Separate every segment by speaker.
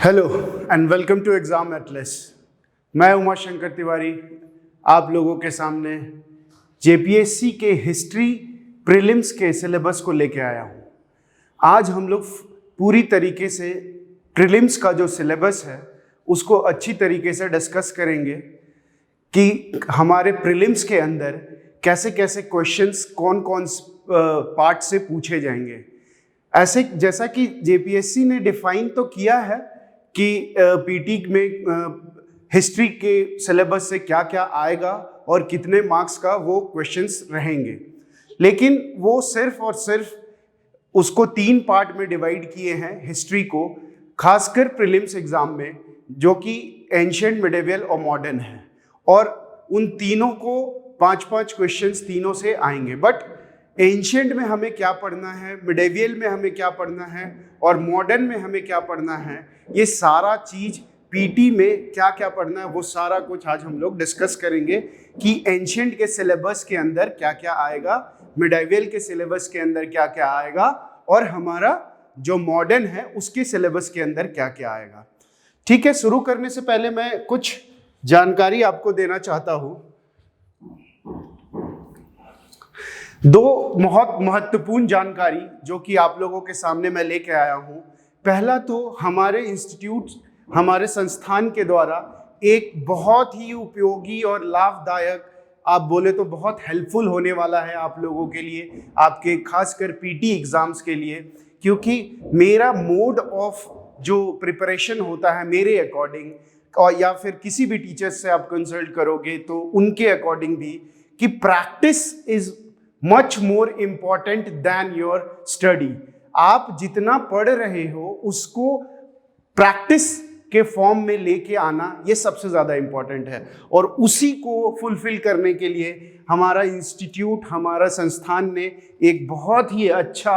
Speaker 1: Hello and welcome to exam atlas. मैं उमा शंकर तिवारी आप लोगों के सामने जेपीएससी के हिस्ट्री प्रीलिम्स के सिलेबस को लेके आया हूँ। आज हम लोग पूरी तरीके से प्रीलिम्स का जो सिलेबस है उसको अच्छी तरीके से डिस्कस करेंगे कि हमारे प्रीलिम्स के अंदर कैसे कैसे क्वेश्चंस कौन कौन पार्ट से पूछे जाएंगे। ऐसे जैसा कि जेपीएससी ने डिफाइन तो किया है कि पीटी में हिस्ट्री के सिलेबस से क्या क्या आएगा और कितने मार्क्स का वो क्वेश्चंस रहेंगे, लेकिन वो सिर्फ और सिर्फ उसको 3 पार्ट में डिवाइड किए हैं हिस्ट्री को, खासकर प्रीलिम्स एग्जाम में, जो कि एंशिएंट, मिडिवल और मॉडर्न है। और उन तीनों को 5-5 क्वेश्चंस तीनों से आएंगे। बट एंशिएंट में हमें क्या पढ़ना है, मिडिवल में हमें क्या पढ़ना है और मॉडर्न में हमें क्या पढ़ना है, ये सारा चीज पीटी में क्या क्या पढ़ना है, वो सारा कुछ आज हम लोग डिस्कस करेंगे कि एंशिएंट के सिलेबस के अंदर क्या क्या आएगा, मिडिवल के सिलेबस के अंदर क्या क्या आएगा और हमारा जो मॉडर्न है उसके सिलेबस के अंदर क्या क्या आएगा। ठीक है, शुरू करने से पहले मैं कुछ जानकारी आपको देना चाहता हूँ। 2 बहुत महत्वपूर्ण जानकारी जो कि आप लोगों के सामने मैं लेके आया हूँ। पहला तो हमारे इंस्टीट्यूट, हमारे संस्थान के द्वारा एक बहुत ही उपयोगी और लाभदायक, आप बोले तो बहुत हेल्पफुल होने वाला है आप लोगों के लिए, आपके खासकर पीटी एग्जाम्स के लिए, क्योंकि मेरा मोड ऑफ जो प्रिपरेशन होता है मेरे अकॉर्डिंग, और या फिर किसी भी टीचर से आप कंसल्ट करोगे तो उनके अकॉर्डिंग भी, कि practice is much more important than your study. आप जितना पढ़ रहे हो उसको प्रैक्टिस के फॉर्म में लेके आना, ये सबसे ज़्यादा इम्पॉर्टेंट है। और उसी को फुलफिल करने के लिए हमारा इंस्टीट्यूट, हमारा संस्थान ने एक बहुत ही अच्छा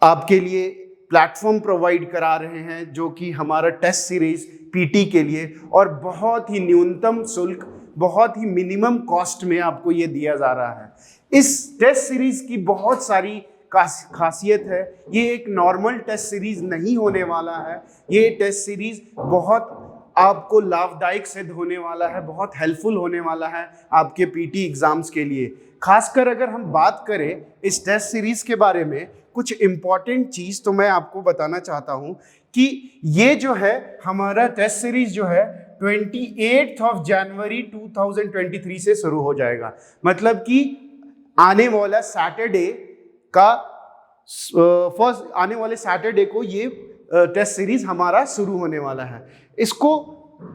Speaker 1: आपके लिए प्लेटफॉर्म प्रोवाइड करा रहे हैं, जो कि हमारा टेस्ट सीरीज पीटी के लिए, और बहुत ही न्यूनतम शुल्क, बहुत ही मिनिमम कॉस्ट में आपको ये दिया जा रहा है। इस टेस्ट सीरीज की बहुत सारी खासियत है। ये एक नॉर्मल टेस्ट सीरीज नहीं होने वाला है, ये टेस्ट सीरीज बहुत आपको लाभदायक सिद्ध होने वाला है, बहुत हेल्पफुल होने वाला है आपके पीटी एग्जाम्स के लिए। खासकर अगर हम बात करें इस टेस्ट सीरीज के बारे में, कुछ इंपॉर्टेंट चीज तो मैं आपको बताना चाहता हूं कि ये जो है हमारा टेस्ट सीरीज जो है 28 जनवरी 2023 से शुरू हो जाएगा। मतलब कि आने वाला सैटरडे का फर्स्ट आने वाले सैटरडे को ये टेस्ट सीरीज हमारा शुरू होने वाला है। इसको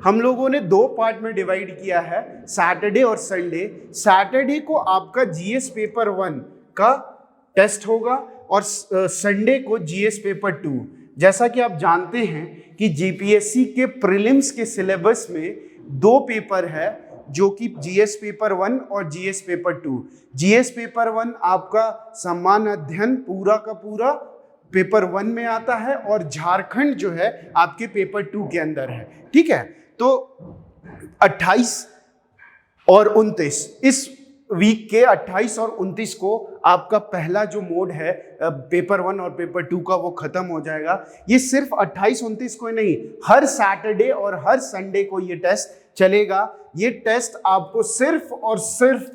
Speaker 1: हम लोगों ने 2 पार्ट में डिवाइड किया है, सैटरडे और संडे। सैटरडे को आपका जीएस पेपर 1 का टेस्ट होगा और संडे को जीएस पेपर 2। जैसा कि आप जानते हैं कि जीपीएससी के प्रीलिम्स के सिलेबस में 2 पेपर है, जो कि जीएस पेपर 1 और जीएस पेपर 2। जीएस पेपर 1 आपका सम्मान अध्ययन पूरा का पूरा पेपर 1 में आता है और झारखंड जो है आपके पेपर 2 के अंदर है। ठीक है, तो 28 और 29, इस वीक के 28 और 29 को आपका पहला जो मोड है पेपर 1 और पेपर 2 का, वो खत्म हो जाएगा। ये सिर्फ 28-29 को ही नहीं, हर सैटरडे और हर संडे को ये टेस्ट चलेगा। ये टेस्ट आपको सिर्फ और सिर्फ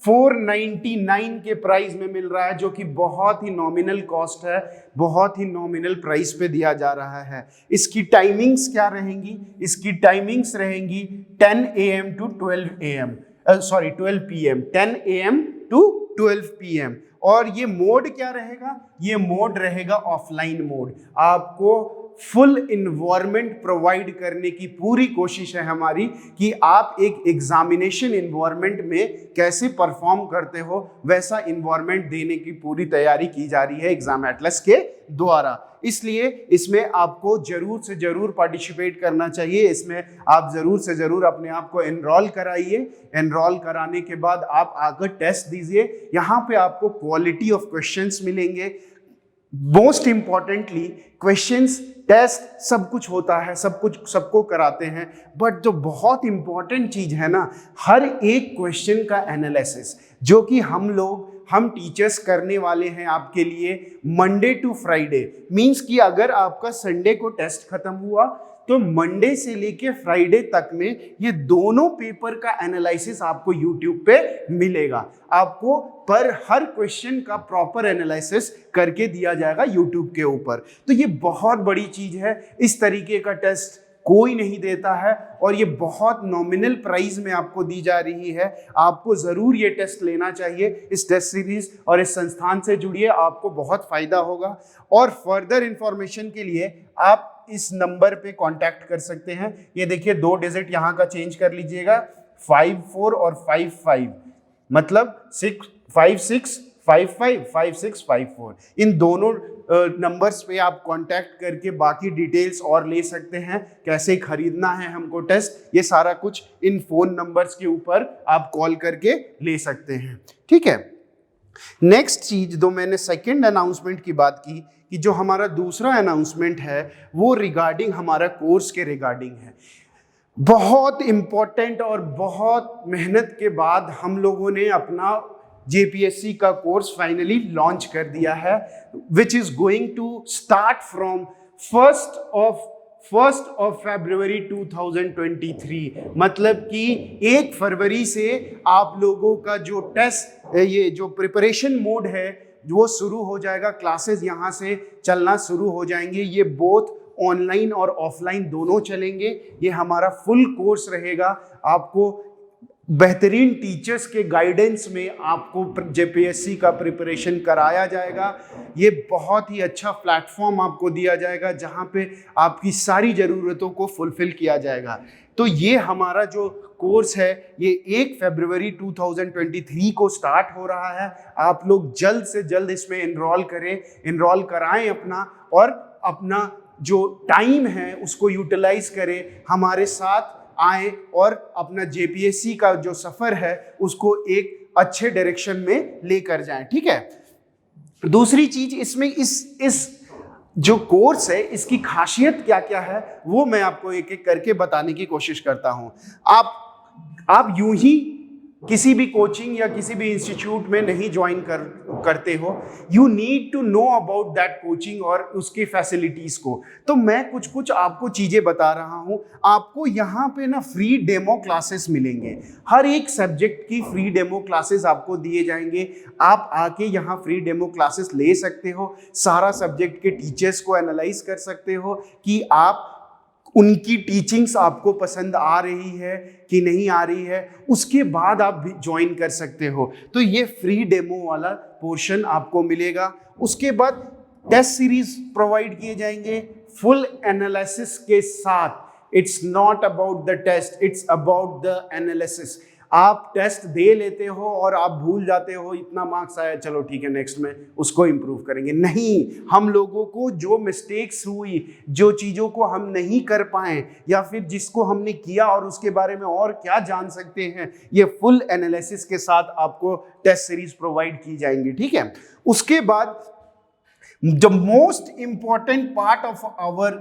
Speaker 1: 499 के प्राइस में मिल रहा है, जो कि बहुत ही नॉमिनल कॉस्ट है, बहुत ही नॉमिनल प्राइस पे दिया जा रहा है। इसकी टाइमिंग्स क्या रहेंगी? इसकी टाइमिंग्स रहेंगी 10 AM to 12 AM, 12 PM, 10 AM to 12 PM। और ये मोड क्या रहेगा? ये मोड रहेगा ऑफलाइन मोड। आपको फुल इन्वायरमेंट प्रोवाइड करने की पूरी कोशिश है हमारी कि आप एक एग्जामिनेशन इन्वायरमेंट में कैसे परफॉर्म करते हो, वैसा इन्वायरमेंट देने की पूरी तैयारी की जा रही है एग्जाम एटलस के द्वारा। इसलिए इसमें आपको जरूर से जरूर पार्टिसिपेट करना चाहिए। इसमें आप जरूर से जरूर अपने आप को एनरोल कराइए। एनरोल कराने के बाद आप आकर टेस्ट दीजिए। यहाँ पे आपको क्वालिटी ऑफ क्वेश्चंस मिलेंगे। मोस्ट इंपॉर्टेंटली क्वेश्चंस, टेस्ट, सब कुछ होता है, सब कुछ सबको कराते हैं, बट जो बहुत इंपॉर्टेंट चीज है ना, हर एक क्वेश्चन का एनालिसिस, जो कि हम लोग हम टीचर्स करने वाले हैं आपके लिए मंडे टू फ्राइडे। मींस कि अगर आपका संडे को टेस्ट खत्म हुआ तो मंडे से लेके फ्राइडे तक में ये दोनों पेपर का एनालिसिस आपको यूट्यूब पे मिलेगा। आपको पर हर क्वेश्चन का प्रॉपर एनालिसिस करके दिया जाएगा यूट्यूब के ऊपर। तो ये बहुत बड़ी चीज है, इस तरीके का टेस्ट कोई नहीं देता है और ये बहुत नॉमिनल प्राइस में आपको दी जा रही है। आपको जरूर ये टेस्ट लेना चाहिए, इस टेस्ट सीरीज और इस संस्थान से जुड़िए, आपको बहुत फायदा होगा। और फर्दर इंफॉर्मेशन के लिए आप इस नंबर पे कांटेक्ट कर सकते हैं। ये देखिए 2 डिजिट यहाँ का चेंज कर लीजिएगा, 54 और 55, मतलब 56555654। इन दोनों नंबर्स पे आप कांटेक्ट करके बाकी डिटेल्स और ले सकते हैं। कैसे खरीदना है हमको टेस्ट, ये सारा कुछ इन फोन नंबर्स के ऊपर आप कॉल करके ले सकते हैं। ठीक है। नेक्स्ट चीज जो मैंने सेकंड अनाउंसमेंट की बात की कि जो हमारा दूसरा अनाउंसमेंट है वो रिगार्डिंग हमारा कोर्स के रिगार्डिंग है। बहुत इंपॉर्टेंट और बहुत मेहनत के बाद हम लोगों ने अपना जेपीएससी का कोर्स फाइनली लॉन्च कर दिया है, which is going to start from 1st of February 2023। मतलब कि 1 फरवरी से आप लोगों का जो टेस्ट, ये जो प्रिपरेशन मोड है वो शुरू हो जाएगा। क्लासेस यहाँ से चलना शुरू हो जाएंगे। ये बोथ ऑनलाइन और ऑफलाइन दोनों चलेंगे। ये हमारा फुल कोर्स रहेगा। आपको बेहतरीन टीचर्स के गाइडेंस में आपको जेपीएससी का प्रिपरेशन कराया जाएगा। ये बहुत ही अच्छा प्लेटफॉर्म आपको दिया जाएगा जहां पे आपकी सारी ज़रूरतों को फुलफिल किया जाएगा। तो ये हमारा जो कोर्स है ये 1 फरवरी 2023 को स्टार्ट हो रहा है। आप लोग जल्द से जल्द इसमें एनरोल करें, एनरोल कराएं अपना, और अपना जो टाइम है उसको यूटिलाइज करें, हमारे साथ आए और अपना जेपीएससी का जो सफर है उसको एक अच्छे डायरेक्शन में लेकर जाएं। ठीक है। दूसरी चीज इसमें इस जो कोर्स है इसकी खासियत क्या क्या है वो मैं आपको एक एक करके बताने की कोशिश करता हूं। आप यूं ही किसी भी कोचिंग या किसी भी इंस्टीट्यूट में नहीं ज्वाइन करते हो। You need to know about that coaching और उसकी फैसिलिटीज को। तो मैं कुछ आपको चीजें बता रहा हूं। आपको यहाँ पे ना फ्री डेमो क्लासेस मिलेंगे। हर एक सब्जेक्ट की फ्री डेमो क्लासेस आपको दिए जाएंगे। आप आके यहाँ फ्री डेमो क्लासेस ले सकते हो, सारा सब्जेक्ट के टीचर्स को एनालाइज कर सकते हो कि आप उनकी टीचिंग्स आपको पसंद आ रही है कि नहीं आ रही है। उसके बाद आप भी ज्वाइन कर सकते हो। तो ये फ्री डेमो वाला पोर्शन आपको मिलेगा। उसके बाद टेस्ट सीरीज प्रोवाइड किए जाएंगे फुल एनालिसिस के साथ। It's not about the test, it's about the analysis. आप टेस्ट दे लेते हो और आप भूल जाते हो, इतना मार्क्स आया चलो ठीक है नेक्स्ट में उसको इम्प्रूव करेंगे। नहीं, हम लोगों को जो मिस्टेक्स हुई, जो चीज़ों को हम नहीं कर पाए या फिर जिसको हमने किया और उसके बारे में और क्या जान सकते हैं, ये फुल एनालिसिस के साथ आपको टेस्ट सीरीज प्रोवाइड की जाएंगी। ठीक है। उसके बाद the most important part of our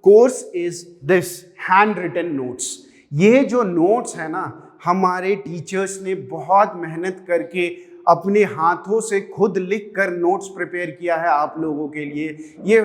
Speaker 1: course is this hand written notes. ये जो नोट्स है ना, हमारे टीचर्स ने बहुत मेहनत करके अपने हाथों से खुद लिख कर नोट्स प्रिपेयर किया है आप लोगों के लिए। ये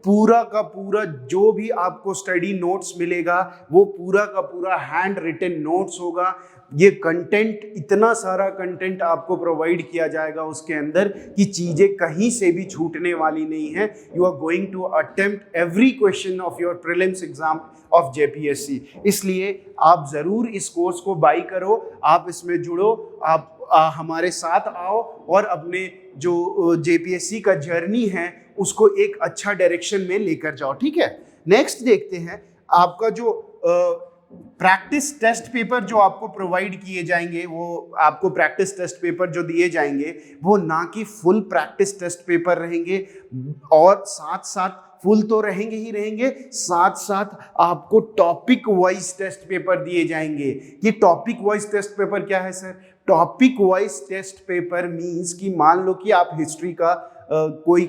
Speaker 1: पूरा का पूरा जो भी आपको स्टडी नोट्स मिलेगा वो पूरा का पूरा हैंड रिटन नोट्स होगा। ये कंटेंट, इतना सारा कंटेंट आपको प्रोवाइड किया जाएगा उसके अंदर कि चीज़ें कहीं से भी छूटने वाली नहीं है। You are going to attempt every question of your prelims exam of JPSC. इसलिए आप ज़रूर इस कोर्स को बाई करो, आप इसमें जुड़ो, आप हमारे साथ आओ और अपने जो जेपीएससी का जर्नी है उसको एक अच्छा डायरेक्शन में लेकर जाओ। ठीक है। नेक्स्ट देखते हैं आपका जो प्रैक्टिस टेस्ट पेपर जो आपको प्रोवाइड किए जाएंगे, वो आपको प्रैक्टिस टेस्ट पेपर जो दिए जाएंगे वो ना कि फुल प्रैक्टिस टेस्ट पेपर रहेंगे, और साथ साथ फुल तो रहेंगे ही रहेंगे, साथ साथ आपको टॉपिक वाइज टेस्ट पेपर दिए जाएंगे। ये टॉपिक वाइज टेस्ट पेपर क्या है sir? Topic wise test paper means कि मान लो कि आप हिस्ट्री का कोई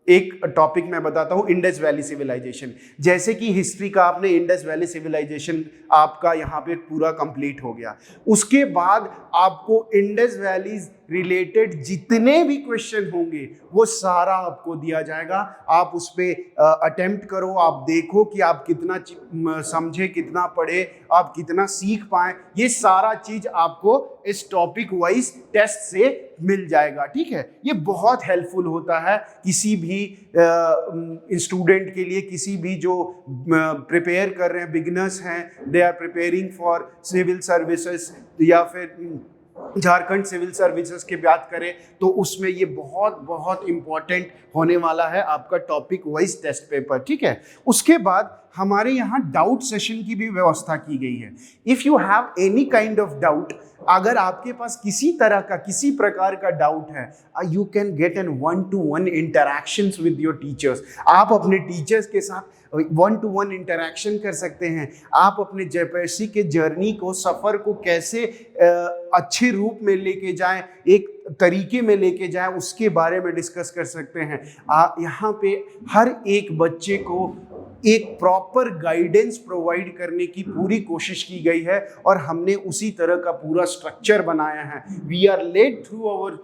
Speaker 1: एक टॉपिक मैं बताता हूँ, इंडस वैली सिविलाइजेशन। जैसे कि हिस्ट्री का आपने इंडस वैली सिविलाइजेशन आपका यहाँ पे पूरा कंप्लीट हो गया। उसके बाद आपको इंडस वैली रिलेटेड जितने भी क्वेश्चन होंगे वो सारा आपको दिया जाएगा। आप उस पर अटेम्प्ट करो, आप देखो कि आप कितना समझे, कितना पढ़े, आप कितना सीख पाए। ये सारा चीज आपको इस टॉपिक वाइज टेस्ट से मिल जाएगा, ठीक है। ये बहुत हेल्पफुल होता है किसी भी स्टूडेंट के लिए, किसी भी जो प्रिपेयर कर रहे हैं, बिगिनर्स हैं, they are preparing for civil services या फिर झारखंड सिविल सर्विसेज की बात करें तो उसमें ये बहुत बहुत इंपॉर्टेंट होने वाला है आपका टॉपिक वाइज टेस्ट पेपर, ठीक है। उसके बाद हमारे यहाँ डाउट सेशन की भी व्यवस्था की गई है। If you have any kind of doubt, अगर आपके पास किसी तरह का किसी प्रकार का डाउट है, you can get an 1-to-1 interactions with your teachers. आप अपने टीचर्स के साथ 1-to-1 इंटरैक्शन कर सकते हैं। आप अपने जेपीएससी के जर्नी को, सफ़र को कैसे अच्छे रूप में लेके जाएं, एक तरीके में लेके जाएं, उसके बारे में डिस्कस कर सकते हैं। यहाँ पे हर एक बच्चे को एक प्रॉपर गाइडेंस प्रोवाइड करने की पूरी कोशिश की गई है और हमने उसी तरह का पूरा स्ट्रक्चर बनाया है। We are late through our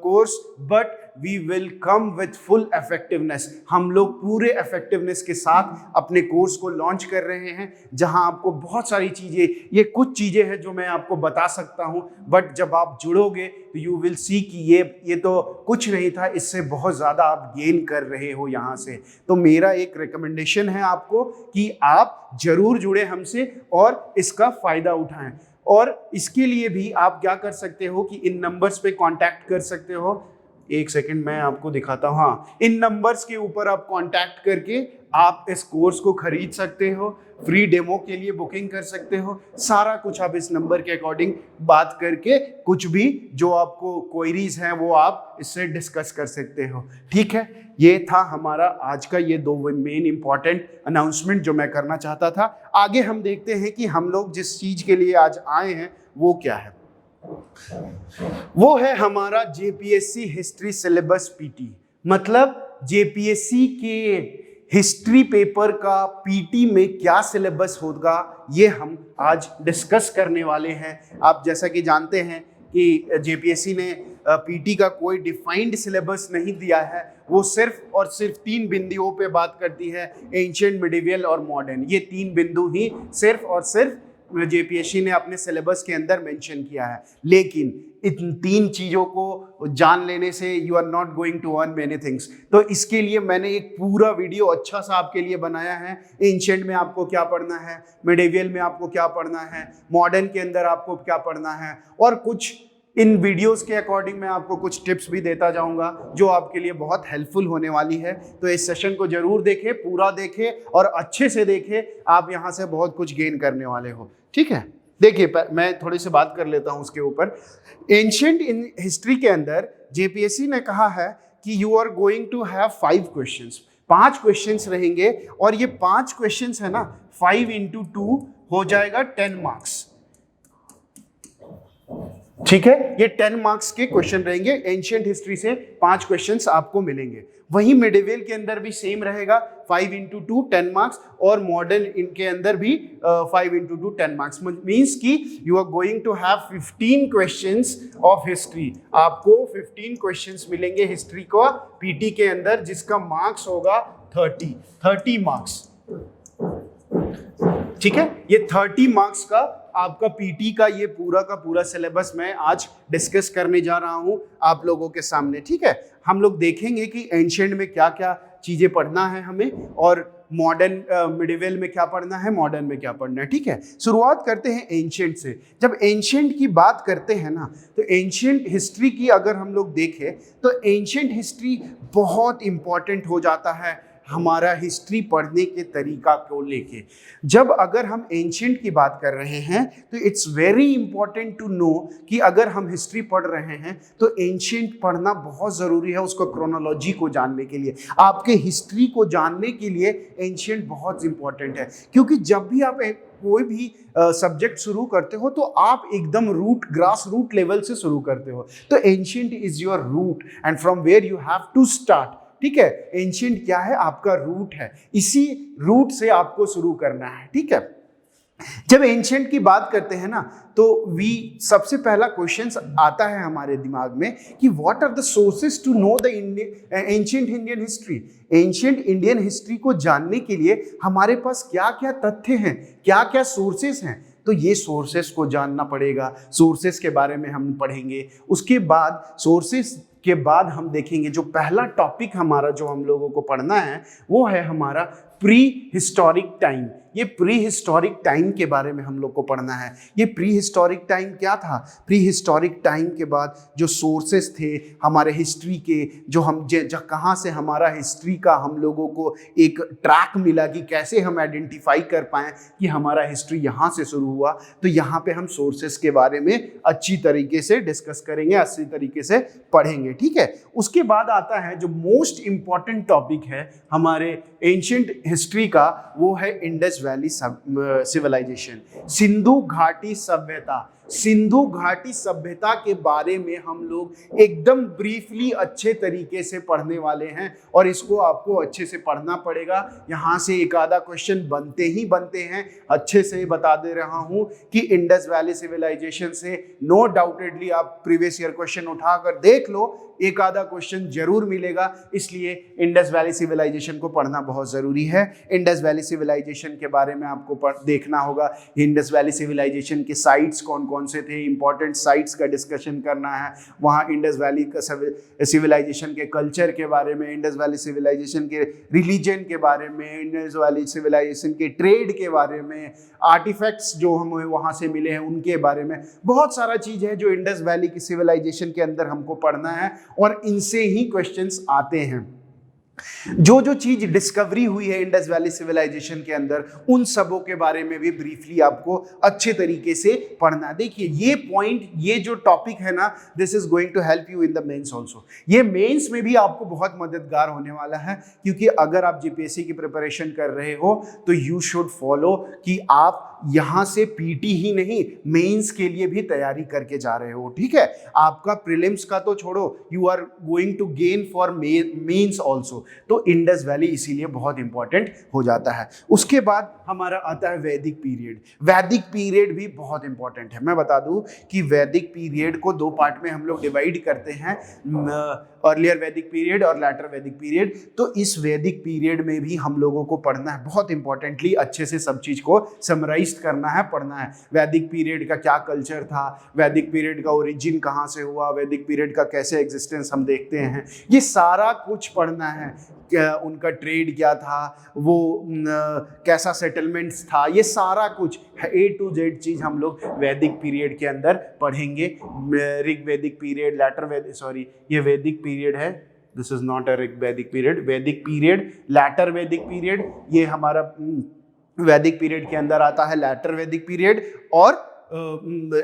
Speaker 1: course but we will come with full effectiveness. हम लोग पूरे इफेक्टिवनेस के साथ अपने कोर्स को लॉन्च कर रहे हैं, जहां आपको बहुत सारी चीज़ें, ये कुछ चीज़ें हैं जो मैं आपको बता सकता हूं, बट जब आप जुड़ोगे तो यू विल सी कि ये तो कुछ नहीं था, इससे बहुत ज़्यादा आप गेन कर रहे हो यहाँ से। तो मेरा एक रिकमेंडेशन है आपको कि आप जरूर जुड़े हमसे और इसका फ़ायदा उठाएं। और इसके लिए भी आप क्या कर सकते हो कि इन नंबर्स पे कांटेक्ट कर सकते हो। एक सेकंड मैं आपको दिखाता हूँ। हाँ, इन नंबर्स के ऊपर आप कांटेक्ट करके आप इस कोर्स को खरीद सकते हो, फ्री डेमो के लिए बुकिंग कर सकते हो। सारा कुछ आप इस नंबर के अकॉर्डिंग बात करके कुछ भी जो आपको क्वेरीज हैं वो आप इससे डिस्कस कर सकते हो, ठीक है। ये था हमारा आज का ये 2 मेन इंपॉर्टेंट अनाउंसमेंट जो मैं करना चाहता था। आगे हम देखते हैं कि हम लोग जिस चीज़ के लिए आज आए हैं वो क्या है। वो है हमारा जेपीएससी हिस्ट्री सिलेबस पीटी। मतलब जेपीएससी के हिस्ट्री पेपर का पीटी में क्या सिलेबस होगा ये हम आज डिस्कस करने वाले हैं। आप जैसा कि जानते हैं कि जेपीएससी ने पीटी का कोई डिफाइंड सिलेबस नहीं दिया है। वो सिर्फ और सिर्फ 3 बिंदुओं पे बात करती है, एंशिएंट, मिडिवल और मॉडर्न। ये 3 बिंदु ही सिर्फ और सिर्फ जेपीएससी ने अपने सिलेबस के अंदर मेंशन किया है। लेकिन इन 3 चीज़ों को जान लेने से you are not going to earn many things. तो इसके लिए मैंने एक पूरा वीडियो अच्छा सा आपके लिए बनाया है। एंशिएंट में आपको क्या पढ़ना है, मिडिवल में आपको क्या पढ़ना है, मॉडर्न के अंदर आपको क्या पढ़ना है, और कुछ इन वीडियोस के अकॉर्डिंग मैं आपको कुछ टिप्स भी देता जाऊंगा जो आपके लिए बहुत हेल्पफुल होने वाली है। तो इस सेशन को जरूर देखें, पूरा देखें और अच्छे से देखें। आप यहाँ से बहुत कुछ गेन करने वाले हो, ठीक है। देखिए, मैं थोड़ी सी बात कर लेता हूँ उसके ऊपर। एंशिएंट इन हिस्ट्री के अंदर जेपीएससी ने कहा है कि you are going to have 5 questions. 5 questions रहेंगे और ये 5 क्वेश्चंस है ना, 5 into 2 हो जाएगा 10 मार्क्स, ठीक है। ये 10 मार्क्स के क्वेश्चन रहेंगे। एंशिएंट हिस्ट्री से 5 क्वेश्चंस आपको मिलेंगे। वहीं मिडिवल के अंदर भी सेम रहेगा, 5 into 2 10 मार्क्स, और मॉडर्न इनके अंदर भी 5 into 2 10 मार्क्स। मीन्स कि you are going to have 15 questions of history. आपको 15 क्वेश्चंस मिलेंगे हिस्ट्री को पीटी के अंदर, जिसका मार्क्स होगा 30 मार्क्स, ठीक है। ये 30 मार्क्स का आपका पीटी का ये पूरा का पूरा सिलेबस मैं आज डिस्कस करने जा रहा हूं आप लोगों के सामने, ठीक है। हम लोग देखेंगे कि एंशिएंट में क्या क्या चीज़ें पढ़ना है हमें, और मॉडर्न मिडिवल में क्या पढ़ना है, मॉडर्न में क्या पढ़ना है, ठीक है। शुरुआत करते हैं एंशिएंट से। जब एंशिएंट की बात करते हैं ना, तो एंशिएंट हिस्ट्री की अगर हम लोग देखें तो एंशिएंट हिस्ट्री बहुत इंपॉर्टेंट हो जाता है हमारा हिस्ट्री पढ़ने के तरीका को लेके। जब अगर हम एंशिएंट की बात कर रहे हैं तो it's very important to know कि अगर हम हिस्ट्री पढ़ रहे हैं तो एंशिएंट पढ़ना बहुत ज़रूरी है उसको क्रोनोलॉजी को जानने के लिए। आपके हिस्ट्री को जानने के लिए एंशिएंट बहुत इंपॉर्टेंट है, क्योंकि जब भी आप कोई भी सब्जेक्ट शुरू करते हो तो आप एकदम ग्रास रूट लेवल से शुरू करते हो। तो ancient is your root and from where you have to start, ठीक है। एंशिएंट क्या है, आपका रूट है, इसी रूट से आपको शुरू करना है, ठीक है। जब एंशियंट की बात करते हैं ना, तो सबसे पहला क्वेश्चन आता है हमारे दिमाग में कि what are the sources to know the ancient Indian history. Ancient Indian history को जानने के लिए हमारे पास क्या क्या तथ्य हैं, क्या क्या सोर्सेज हैं। तो ये सोर्सेस को जानना पड़ेगा, सोर्सेस के बारे में हम पढ़ेंगे। उसके बाद सोर्सेस के बाद हम देखेंगे जो पहला टॉपिक हमारा जो हम लोगों को पढ़ना है वो है हमारा प्री हिस्टोरिक टाइम। ये प्री हिस्टोरिक टाइम के बारे में हम लोग को पढ़ना है। ये प्री हिस्टोरिक टाइम क्या था? प्री हिस्टोरिक टाइम के बाद जो सोर्सेस थे हमारे हिस्ट्री के, जो हम कहाँ से हमारा हिस्ट्री का हम लोगों को एक ट्रैक मिला कि कैसे हम आइडेंटिफाई कर पाएँ कि हमारा हिस्ट्री यहाँ से शुरू हुआ। तो यहाँ पे हम सोर्सेस के बारे में अच्छी तरीके से डिस्कस करेंगे, अच्छी तरीके से पढ़ेंगे, ठीक है। उसके बाद आता है जो मोस्ट इंपॉर्टेंट टॉपिक है हमारे एंशिएंट हिस्ट्री का, वो है इंडस वैली सिविलाइजेशन, सिंधु घाटी सभ्यता। सिंधु घाटी सभ्यता के बारे में हम लोग एकदम ब्रीफली अच्छे तरीके से पढ़ने वाले हैं और इसको आपको अच्छे से पढ़ना पड़ेगा। यहाँ से एक आधा क्वेश्चन बनते हैं। अच्छे से बता दे रहा हूँ कि इंडस वैली सिविलाइजेशन से नो डाउटेडली आप प्रीवियस ईयर क्वेश्चन उठाकर देख लो, एक आधा क्वेश्चन जरूर मिलेगा। इसलिए इंडस वैली सिविलाइजेशन को पढ़ना बहुत ज़रूरी है। इंडस वैली सिविलाइजेशन के बारे में आपको देखना होगा। इंडस वैली सिविलाइजेशन के साइट्स कौन कौन से थे, इंपॉर्टेंट साइट्स का डिस्कशन करना है। वहाँ इंडस वैली का सिविलाइजेशन के कल्चर के बारे में, इंडस वैली सिविलाइजेशन के रिलीजन के बारे में, इंडस वैली सिविलाइजेशन के ट्रेड के बारे में, आर्टिफैक्ट्स जो हमें वहाँ से मिले हैं उनके बारे में। बहुत सारा चीज़ है जो इंडस वैली की सिविलाइजेशन के अंदर हमको पढ़ना है और इनसे ही क्वेश्चंस आते हैं। जो जो चीज डिस्कवरी हुई है इंडस वैली सिविलाइजेशन के अंदर, उन सबों के बारे में भी ब्रीफली आपको अच्छे तरीके से पढ़ना। देखिए ये पॉइंट, ये जो टॉपिक है ना, this is going to help you in the mains also. ये मेंस में भी आपको बहुत मददगार होने वाला है, क्योंकि अगर आप जीपीएससी की प्रिपरेशन कर रहे हो तो यू शुड फॉलो कि आप यहां से पीटी ही नहीं, मेंस के लिए भी तैयारी करके जा रहे हो, ठीक है। आपका प्रीलिम्स का तो छोड़ो, you are going to gain for mains also. तो इंडस वैली इसीलिए बहुत इंपॉर्टेंट हो जाता है। उसके बाद हमारा आता है वैदिक पीरियड। वैदिक पीरियड भी बहुत इंपॉर्टेंट है। मैं बता दूं कि वैदिक पीरियड को दो पार्ट में हम लोग डिवाइड करते हैं, अर्लियर वैदिक पीरियड और लैटर वैदिक पीरियड। तो इस वैदिक पीरियड में भी हम लोगों को पढ़ना है, बहुत इंपॉर्टेंटली अच्छे से सब चीज को समराइज करना है, पढ़ना है। वैदिक पीरियड का क्या कल्चर था, वैदिक पीरियड का ओरिजिन कहाँ से हुआ, वैदिक पीरियड का कैसे एग्जिस्टेंस हम देखते हैं, ये सारा कुछ पढ़ना है। उनका ट्रेड क्या था, वो कैसा सेटलमेंट्स था, ये सारा कुछ A to Z चीज हम लोग वैदिक पीरियड के अंदर पढ़ेंगे। ऋग वैदिक पीरियड, लैटर वैदिक, सॉरी ये वैदिक पीरियड है, this is not a Rig वैदिक पीरियड। वैदिक पीरियड, लैटर वैदिक पीरियड, ये हमारा वैदिक पीरियड के अंदर आता है लैटर वैदिक पीरियड और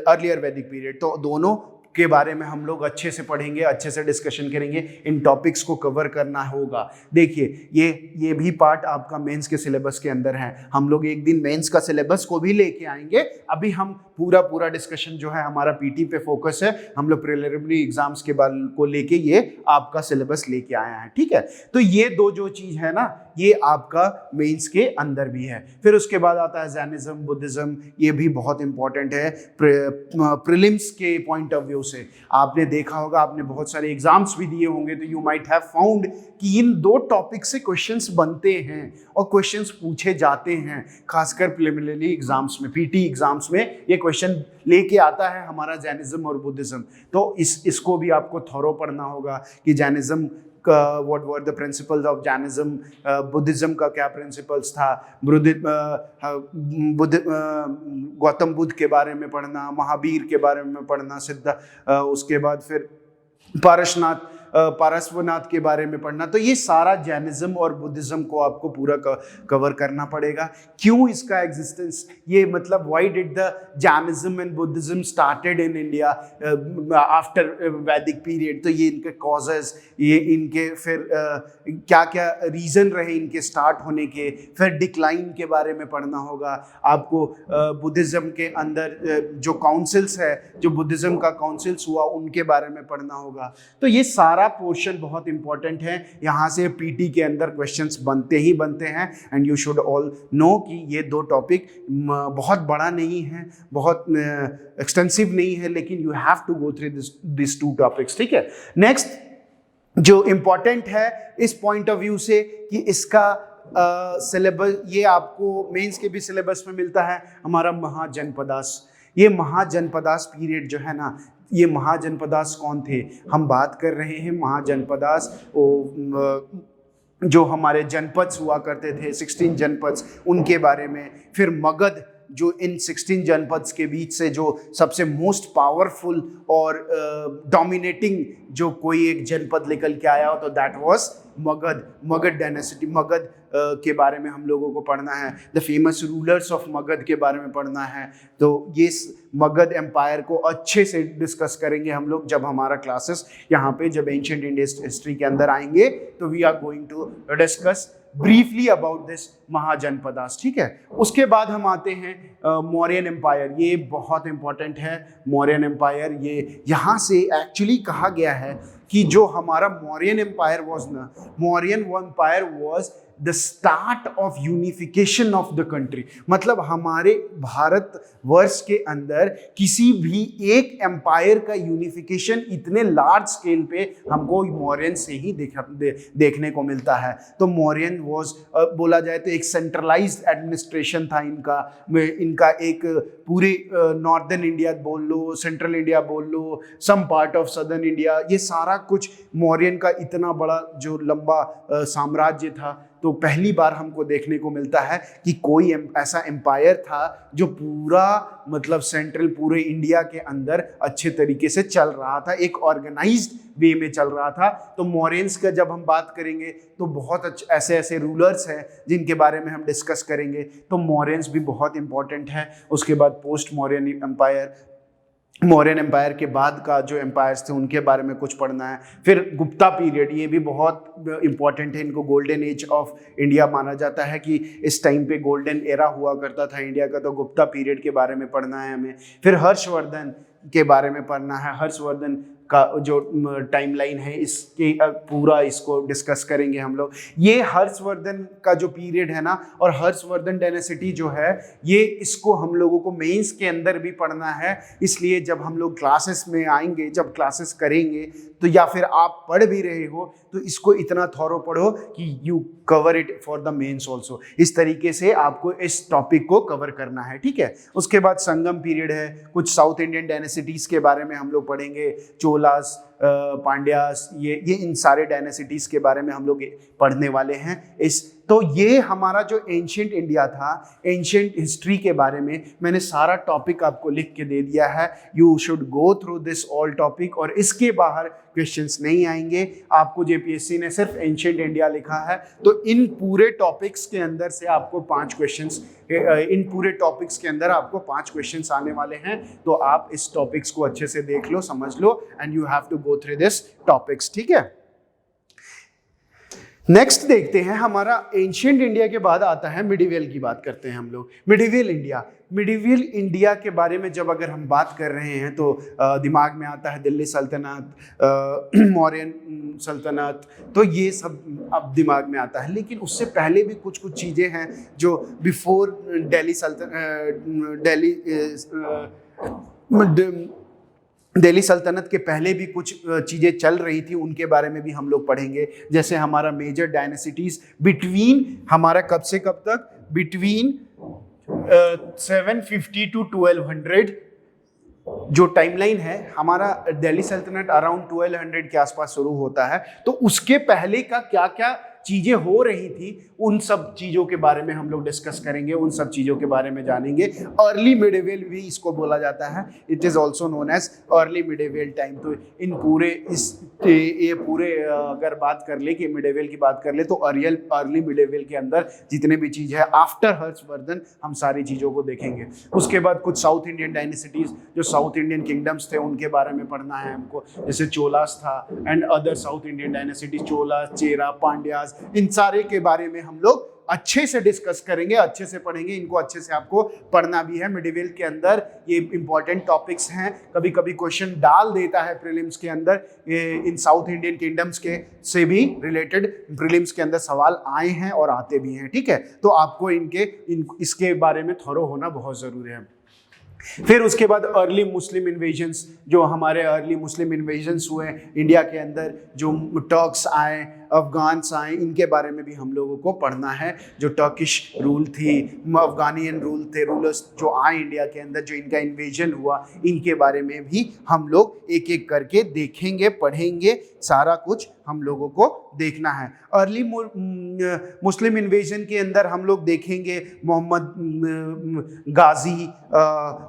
Speaker 1: अर्लियर वैदिक पीरियड। तो दोनों के बारे में हम लोग अच्छे से पढ़ेंगे, अच्छे से डिस्कशन करेंगे, इन टॉपिक्स को कवर करना होगा। देखिए ये भी पार्ट आपका मेंस के सिलेबस के अंदर है। हम लोग एक दिन मेंस का सिलेबस को भी लेके आएंगे। अभी हम पूरा डिस्कशन जो है हमारा पीटी पे फोकस है। हम लोग प्रिलिमिनरी एग्जाम्स के बारे को लेके ये आपका सिलेबस लेके आया है, ठीक है। तो ये दो जो चीज है ना, ये आपका मेंस के अंदर भी है। फिर उसके बाद आता है जैनिज्म, बुद्धिज्म, ये भी बहुत इंपॉर्टेंट है प्रीलिम्स के पॉइंट ऑफ व्यू से। आपने देखा होगा, आपने बहुत सारे एग्जाम्स भी दिए होंगे, तो यू माइट हैव फाउंड कि इन दो टॉपिक से क्वेश्चंस बनते हैं और क्वेश्चंस पूछे जाते हैं, खासकर प्रिलिमिनरी एग्जाम्स में, पीटी एग्जाम्स में ये क्वेश्चन लेके आता है हमारा जैनिज्म और बुद्धिज्म। तो इसको भी आपको थॉरो पढ़ना होगा कि Jainism what were the principles of Jainism, Buddhism का क्या प्रिंसिपल्स था, गौतम बुद्ध के बारे में पढ़ना, महावीर के बारे में पढ़ना, उसके बाद फिर पारस्वनाथ के बारे में पढ़ना। तो ये सारा जैनिज्म और बुद्धिज्म को आपको पूरा कवर करना पड़ेगा। क्यों इसका एग्जिस्टेंस, ये मतलब why did the Jainism and Buddhism started in India after वैदिक पीरियड। तो ये इनके कॉजेज, ये इनके फिर क्या क्या रीज़न रहे इनके स्टार्ट होने के, फिर डिक्लाइन के बारे में पढ़ना होगा आपको। बुद्धिज्म के अंदर जो काउंसिल्स है, जो बुद्धिज्म का काउंसिल्स हुआ, उनके बारे में पढ़ना होगा। तो ये सारा सारा पोर्शन बहुत इंपॉर्टेंट है, यहाँ से पीटी के अंदर क्वेश्चंस बनते ही बनते हैं। And you should all know कि ये 2 टॉपिक बहुत बड़ा नहीं है, बहुत एक्सटेंसिव नहीं है, लेकिन you have to go through this 2 topics, ठीक है। नेक्स्ट जो इम्पॉर्टेंट है इस पॉइंट ऑफ व्यू से कि इसका सिलेबस, ये आपको मेंस के भी सिलेबस में मिलता है, हमारा महाजनपदास। ये महाजनपदास पीरियड जो है ना, ये महाजनपदास कौन थे? हम बात कर रहे हैं महाजनपदास, जो हमारे जनपद हुआ करते थे, 16 जनपद, उनके बारे में। फिर मगध, जो इन 16 जनपद्स के बीच से जो सबसे मोस्ट पावरफुल और डोमिनेटिंग जो कोई एक जनपद निकल के आया हो, तो that was Magadh dynasty. Magadh के बारे में हम लोगों को पढ़ना है, the famous rulers of Magadh के बारे में पढ़ना है। तो ये मगध एम्पायर को अच्छे से डिस्कस करेंगे हम लोग जब हमारा क्लासेस यहाँ पे, जब एंशिएंट इंडियन हिस्ट्री के अंदर आएंगे, तो we are going to discuss briefly about this Mahajanapadas, ठीक है। उसके बाद हम आते हैं मौर्यन एम्पायर। ये बहुत इंपॉर्टेंट है मौर्यन एम्पायर। ये यहाँ से एक्चुअली कहा गया है कि जो हमारा मौर्यन एम्पायर वाज ना, Mauryan empire was the start of unification of the country. मतलब हमारे भारत वर्ष के अंदर किसी भी एक एम्पायर का यूनिफिकेशन इतने लार्ज स्केल पे हमको मौर्यन से ही देखने को मिलता है। तो मौर्यन वाज, बोला जाए तो एक सेंट्रलाइज्ड एडमिनिस्ट्रेशन था इनका एक पूरे नॉर्दर्न इंडिया बोल लो, सेंट्रल इंडिया बोल लो, some part of southern India, ये सारा कुछ मौर्यन का इतना बड़ा जो लंबा साम्राज्य था। तो पहली बार हमको देखने को मिलता है कि कोई ऐसा एम्पायर था जो पूरा मतलब सेंट्रल पूरे इंडिया के अंदर अच्छे तरीके से चल रहा था, एक ऑर्गेनाइज्ड वे में चल रहा था। तो मौर्यंस का जब हम बात करेंगे तो बहुत ऐसे ऐसे रूलर्स हैं जिनके बारे में हम डिस्कस करेंगे। तो मौर्यंस भी बहुत इंपॉर्टेंट है। उसके बाद post Mauryan empire, Mauryan empire के बाद का जो एम्पायर्स थे उनके बारे में कुछ पढ़ना है। फिर गुप्ता पीरियड, ये भी बहुत इंपॉर्टेंट है। इनको गोल्डन एज ऑफ इंडिया माना जाता है कि इस टाइम पे गोल्डन एरा हुआ करता था इंडिया का। तो गुप्ता पीरियड के बारे में पढ़ना है हमें। फिर हर्षवर्धन के बारे में पढ़ना है। हर्षवर्धन का जो टाइमलाइन है इसके पूरा इसको डिस्कस करेंगे हम लोग। ये हर्षवर्धन का जो पीरियड है ना, और हर्षवर्धन डायनेसिटी जो है, ये इसको हम लोगों को मेंस के अंदर भी पढ़ना है। इसलिए जब हम लोग क्लासेस में आएंगे, जब क्लासेस करेंगे, तो या फिर आप पढ़ भी रहे हो तो इसको इतना थॉरो पढ़ो कि you cover it for the mains also. इस तरीके से आपको इस टॉपिक को कवर करना है, ठीक है। उसके बाद संगम पीरियड है। कुछ साउथ इंडियन डायनेसिटीज के बारे में हम लोग पढ़ेंगे, चोलास, पांड्यास, ये इन सारे डायनेसिटीज के बारे में हम लोग पढ़ने वाले हैं। तो ये हमारा जो एंशिएंट इंडिया था, एंशिएंट हिस्ट्री के बारे में मैंने सारा टॉपिक आपको लिख के दे दिया है। You should go through this all topic, और इसके बाहर क्वेश्चंस नहीं आएंगे। आपको जेपीएससी ने सिर्फ एंशिएंट इंडिया लिखा है, तो इन पूरे टॉपिक्स के अंदर से आपको 5 क्वेश्चंस, इन पूरे टॉपिक्स के अंदर आपको 5 क्वेश्चंस आने वाले हैं। तो आप इस टॉपिक्स को अच्छे से देख लो, समझ लो, and you have to go through this topics, ठीक है। नेक्स्ट देखते हैं, हमारा एंशिएंट इंडिया के बाद आता है मिडिवल की बात करते हैं हम लोग। मिडिवल इंडिया, मिडिवल इंडिया के बारे में जब अगर हम बात कर रहे हैं तो दिमाग में आता है दिल्ली सल्तनत, मौर्यन सल्तनत, तो ये सब अब दिमाग में आता है। लेकिन उससे पहले भी कुछ चीज़ें हैं जो बिफोर दिल्ली सल्तनत के पहले भी कुछ चीज़ें चल रही थी, उनके बारे में भी हम लोग पढ़ेंगे। जैसे हमारा मेजर डायनेसिटीज बिटवीन, हमारा कब से कब तक, बिटवीन 750 टू 1200 जो टाइमलाइन है हमारा, दिल्ली सल्तनत अराउंड 1200 के आसपास शुरू होता है। तो उसके पहले का क्या क्या चीज़ें हो रही थी, उन सब चीज़ों के बारे में हम लोग डिस्कस करेंगे, उन सब चीज़ों के बारे में जानेंगे। अर्ली मिडिवल भी इसको बोला जाता है, it is also known as early medieval time. तो इन पूरे ये पूरे अगर बात कर ले कि मिडिवल की बात कर ले, तो अर्ली मिडिवल के अंदर जितने भी चीज़ है आफ्टर हर्षवर्धन, हम सारी चीज़ों को देखेंगे। उसके बाद कुछ साउथ इंडियन डायनेसिटीज़, जो साउथ इंडियन किंगडम्स थे, उनके बारे में पढ़ना है हमको। जैसे चोलास था and other south Indian dynasties, Cholas, Chera, Pandyas, इन सारे के बारे में हम लोग अच्छे से डिस्कस करेंगे, अच्छे से पढ़ेंगे, इनको अच्छे से आपको पढ़ना भी है। मिडिवल के अंदर ये इंपॉर्टेंट टॉपिक्स हैं, कभी कभी क्वेश्चन डाल देता है प्रीलिम्स के अंदर, इन साउथ इंडियन किंगडम्स के से भी रिलेटेड प्रीलिम्स के अंदर सवाल आए हैं और आते भी हैं, ठीक है। तो आपको इसके बारे में थॉरो होना बहुत ज़रूरी है। फिर उसके बाद अर्ली मुस्लिम इन्वेजन्स, जो हमारे अर्ली मुस्लिम इन्वेजन्स हुए इंडिया के अंदर, जो टर्क्स आए, अफगान्स आए, इनके बारे में भी हम लोगों को पढ़ना है। जो टर्किश रूल थी, अफगानियन रूल थे, रूलर्स जो आए इंडिया के अंदर, जो इनका इन्वेजन हुआ, इनके बारे में भी हम लोग एक एक करके देखेंगे, पढ़ेंगे, सारा कुछ हम लोगों को देखना है। अर्ली मुस्लिम इन्वेजन के अंदर हम लोग देखेंगे मोहम्मद गाजी